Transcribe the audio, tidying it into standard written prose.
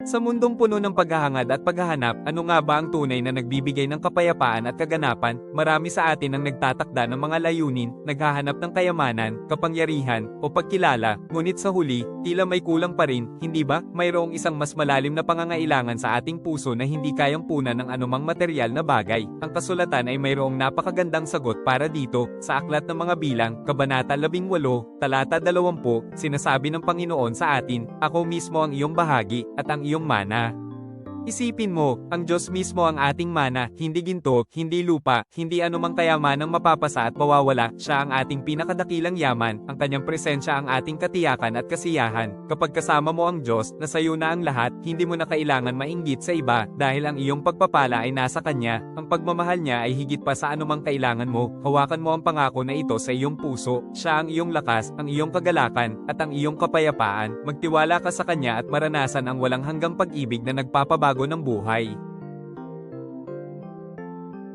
Sa mundong puno ng paghahangad at paghahanap, ano nga ba ang tunay na nagbibigay ng kapayapaan at kaganapan? Marami sa atin ang nagtatakda ng mga layunin, naghahanap ng kayamanan, kapangyarihan, o pagkilala, ngunit sa huli, tila may kulang pa rin, hindi ba? Mayroong isang mas malalim na pangangailangan sa ating puso na hindi kayang punan ng anumang material na bagay. Ang kasulatan ay mayroong napakagandang sagot para dito, sa Aklat ng Mga Bilang, Kabanata 18, Talata 20, sinasabi ng Panginoon sa atin, "Ako mismo ang iyong bahagi, at ang iyong mana." Isipin mo, ang Diyos mismo ang ating mana, hindi ginto, hindi lupa, hindi anumang kayamanang mapapasa at mawawala, siya ang ating pinakadakilang yaman, ang kanyang presensya ang ating katiyakan at kasiyahan. Kapag kasama mo ang Diyos, na sayo na ang lahat, hindi mo na kailangan mainggit sa iba, dahil ang iyong pagpapala ay nasa Kanya, ang pagmamahal niya ay higit pa sa anumang kailangan mo. Hawakan mo ang pangako na ito sa iyong puso, siya ang iyong lakas, ang iyong kagalakan, at ang iyong kapayapaan. Magtiwala ka sa Kanya at maranasan ang walang hanggang pag-ibig na nagpapabago ng buhay.